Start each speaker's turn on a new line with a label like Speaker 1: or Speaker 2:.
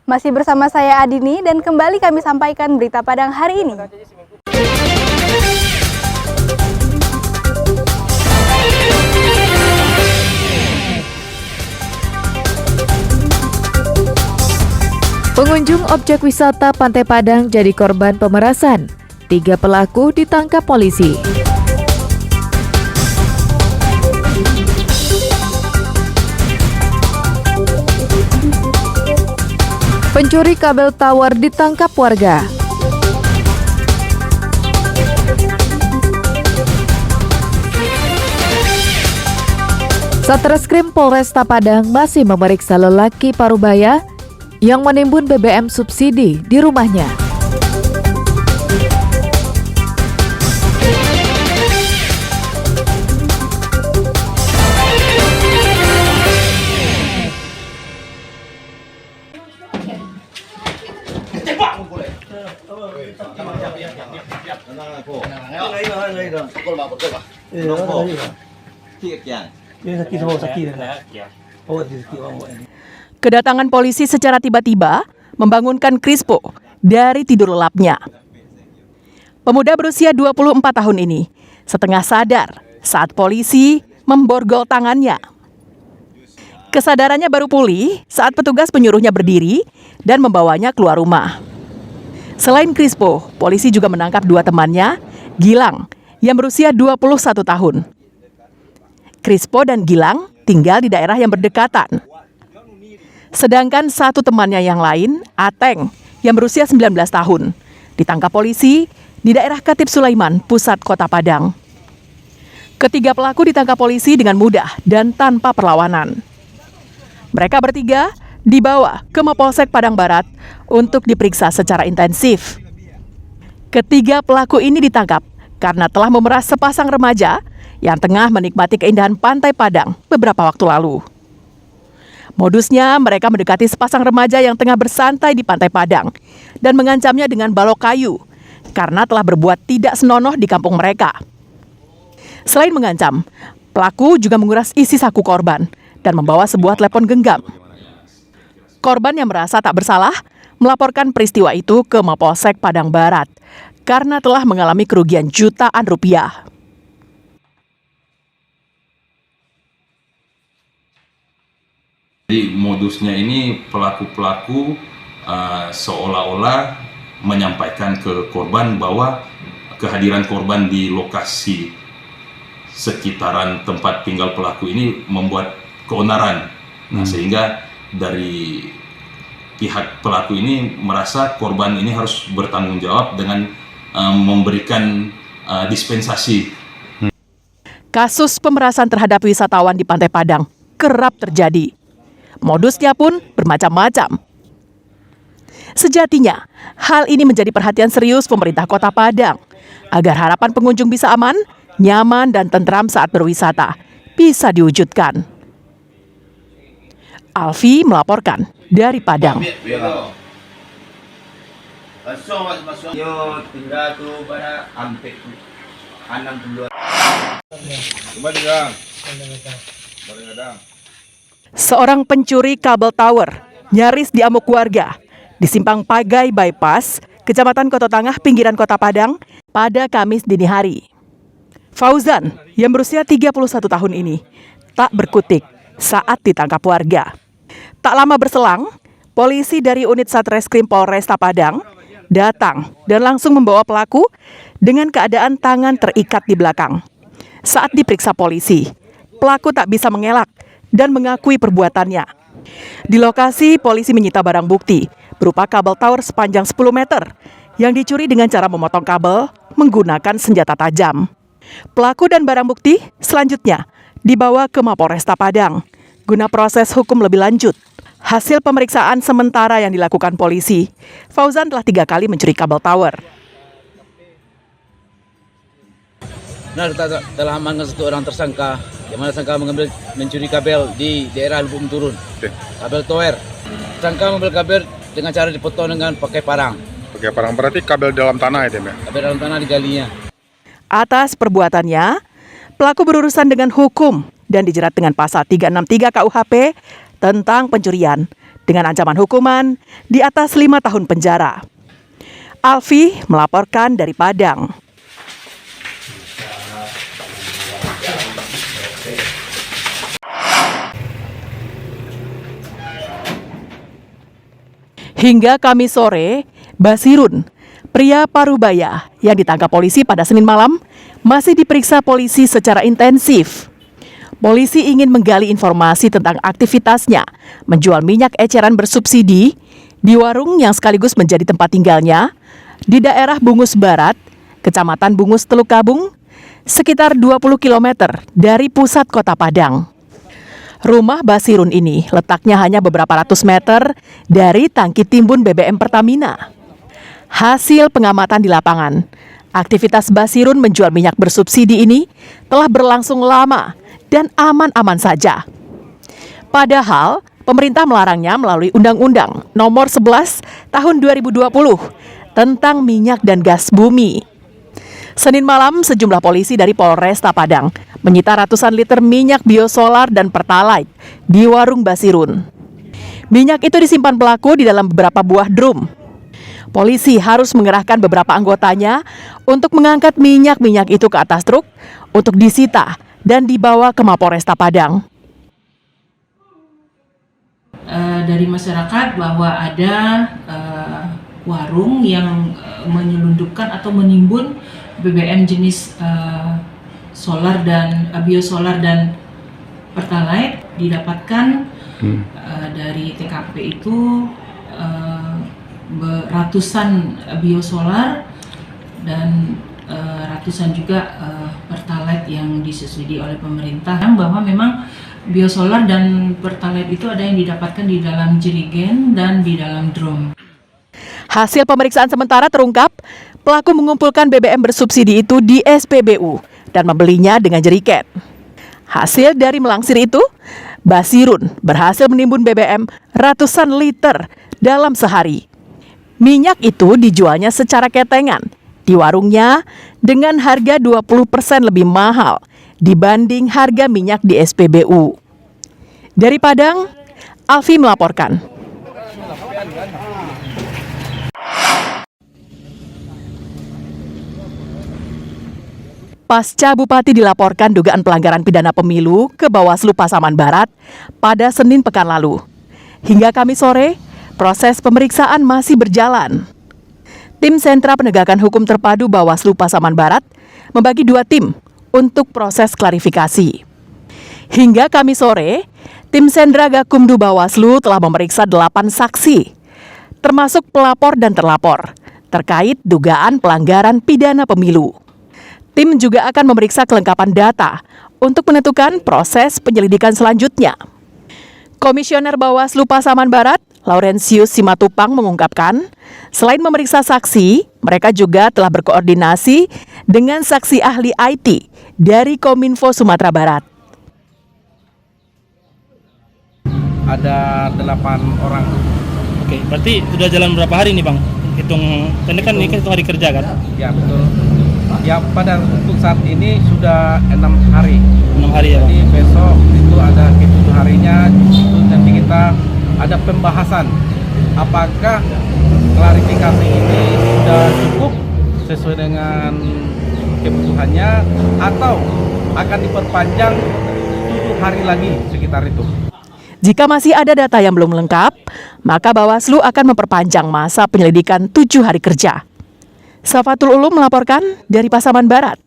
Speaker 1: Masih bersama saya Adini dan kembali kami sampaikan berita Padang hari ini.
Speaker 2: Pengunjung objek wisata Pantai Padang jadi korban pemerasan. 3 pelaku ditangkap polisi. Pencuri kabel tower ditangkap warga. Satreskrim Polresta Padang masih memeriksa lelaki Parubaya yang menimbun BBM subsidi di rumahnya.
Speaker 3: Kedatangan polisi secara tiba-tiba membangunkan Krispo dari tidur lelapnya. Pemuda berusia 24 tahun ini setengah sadar saat polisi memborgol tangannya. Kesadarannya baru pulih saat petugas menyuruhnya berdiri dan membawanya keluar rumah. Selain Krispo, polisi juga menangkap 2 temannya, Gilang, yang berusia 21 tahun. Krispo dan Gilang tinggal di daerah yang berdekatan. Sedangkan 1 temannya yang lain, Ateng, yang berusia 19 tahun, ditangkap polisi di daerah Katib Sulaiman, pusat Kota Padang. Ketiga pelaku ditangkap polisi dengan mudah dan tanpa perlawanan. Mereka bertiga dibawa ke Mapolsek Padang Barat untuk diperiksa secara intensif. Ketiga pelaku ini ditangkap karena telah memeras sepasang remaja yang tengah menikmati keindahan Pantai Padang beberapa waktu lalu. Modusnya, mereka mendekati sepasang remaja yang tengah bersantai di Pantai Padang dan mengancamnya dengan balok kayu karena telah berbuat tidak senonoh di kampung mereka. Selain mengancam, pelaku juga menguras isi saku korban dan membawa sebuah telepon genggam. Korban yang merasa tak bersalah melaporkan peristiwa itu ke Mapolsek Padang Barat karena telah mengalami kerugian jutaan rupiah.
Speaker 4: Jadi modusnya ini pelaku-pelaku seolah-olah menyampaikan ke korban bahwa kehadiran korban di lokasi sekitaran tempat tinggal pelaku ini membuat keonaran. Sehingga dari pihak pelaku ini merasa korban ini harus bertanggung jawab dengan memberikan dispensasi.
Speaker 3: Kasus pemerasan terhadap wisatawan di Pantai Padang kerap terjadi. Modusnya pun bermacam-macam. Sejatinya, hal ini menjadi perhatian serius pemerintah Kota Padang agar harapan pengunjung bisa aman, nyaman, dan tentram saat berwisata bisa diwujudkan. Alfi melaporkan dari Padang. Seorang pencuri kabel tower nyaris diamuk warga di Simpang Pagai Bypass, Kecamatan Koto Tangah, pinggiran Kota Padang pada Kamis dini hari. Fauzan, yang berusia 31 tahun ini, tak berkutik saat ditangkap warga. Tak lama berselang, polisi dari unit Satreskrim Polresta Padang datang dan langsung membawa pelaku dengan keadaan tangan terikat di belakang. Saat diperiksa polisi, pelaku tak bisa mengelak dan mengakui perbuatannya. Di lokasi, polisi menyita barang bukti berupa kabel tower sepanjang 10 meter yang dicuri dengan cara memotong kabel menggunakan senjata tajam. Pelaku dan barang bukti selanjutnya dibawa ke Mapolresta Padang guna proses hukum lebih lanjut. Hasil pemeriksaan sementara yang dilakukan polisi, Fauzan telah 3 kali mencuri kabel tower.
Speaker 5: Nah, telah amankan 1 orang tersangka yang mana tersangka mencuri kabel di daerah Lubuk Turun. Kabel tower. Tersangka mengambil kabel dengan cara dipotong dengan pakai parang.
Speaker 6: Pakai parang berarti kabel dalam tanah ya, Dem?
Speaker 5: Kabel dalam tanah digalinya.
Speaker 3: Atas perbuatannya, pelaku berurusan dengan hukum dan dijerat dengan pasal 363 KUHP tentang pencurian dengan ancaman hukuman di atas 5 tahun penjara. Alfi melaporkan dari Padang. Hingga Kamis sore, Basirun, pria Parubaya yang ditangkap polisi pada Senin malam, masih diperiksa polisi secara intensif. Polisi ingin menggali informasi tentang aktivitasnya menjual minyak eceran bersubsidi di warung yang sekaligus menjadi tempat tinggalnya di daerah Bungus Barat, Kecamatan Bungus Teluk Kabung, sekitar 20 km dari pusat kota Padang. Rumah Basirun ini letaknya hanya beberapa ratus meter dari tangki timbun BBM Pertamina. Hasil pengamatan di lapangan, aktivitas Basirun menjual minyak bersubsidi ini telah berlangsung lama dan aman-aman saja. Padahal, pemerintah melarangnya melalui Undang-Undang Nomor 11 Tahun 2020 tentang minyak dan gas bumi. Senin malam, sejumlah polisi dari Polresta Padang menyita ratusan liter minyak biosolar dan pertalite di warung Basirun. Minyak itu disimpan pelaku di dalam beberapa buah drum. Polisi harus mengerahkan beberapa anggotanya untuk mengangkat minyak-minyak itu ke atas truk untuk disita dan dibawa ke Mapolresta Padang.
Speaker 7: Dari masyarakat bahwa ada warung yang menyelundupkan atau menimbun BBM jenis solar dan biosolar dan pertalite didapatkan dari TKP itu ratusan biosolar dan ratusan juga pertalite yang disubsidi oleh pemerintah, bahwa memang biosolar dan pertalite itu ada yang didapatkan di dalam jerigen dan di dalam drum.
Speaker 3: Hasil pemeriksaan sementara terungkap, pelaku mengumpulkan BBM bersubsidi itu di SPBU dan membelinya dengan jerigen. Hasil dari melangsir itu, Basirun berhasil menimbun BBM ratusan liter dalam sehari. Minyak itu dijualnya secara ketengan di warungnya dengan harga 20% lebih mahal dibanding harga minyak di SPBU. Dari Padang, Alfi melaporkan. Pasca Bupati dilaporkan dugaan pelanggaran pidana pemilu ke Bawaslu Pasaman Barat pada Senin pekan lalu. Hingga Kamis sore, proses pemeriksaan masih berjalan. Tim Sentra Penegakan Hukum Terpadu Bawaslu Pasaman Barat membagi 2 tim untuk proses klarifikasi. Hingga Kamis sore, tim Sendra Gakumdu Bawaslu telah memeriksa 8 saksi, termasuk pelapor dan terlapor, terkait dugaan pelanggaran pidana pemilu. Tim juga akan memeriksa kelengkapan data untuk menentukan proses penyelidikan selanjutnya. Komisioner Bawaslu Pasaman Barat, Laurentius Simatupang mengungkapkan, selain memeriksa saksi, mereka juga telah berkoordinasi dengan saksi ahli IT dari Kominfo Sumatera Barat.
Speaker 5: Ada 8 orang.
Speaker 8: Oke, berarti sudah jalan berapa hari nih Bang? Hitung, ini kan hari kerja kan?
Speaker 5: Ya betul. Ya pada untuk saat ini sudah 6 hari.
Speaker 8: 6 hari ya Bang?
Speaker 5: Jadi besok itu ada ke 7 harinya, itu nanti kita ada pembahasan apakah klarifikasi ini sudah cukup sesuai dengan kebutuhannya atau akan diperpanjang 7 hari lagi sekitar itu.
Speaker 3: Jika masih ada data yang belum lengkap, maka Bawaslu akan memperpanjang masa penyelidikan 7 hari kerja. Safatul Ulum melaporkan dari Pasaman Barat.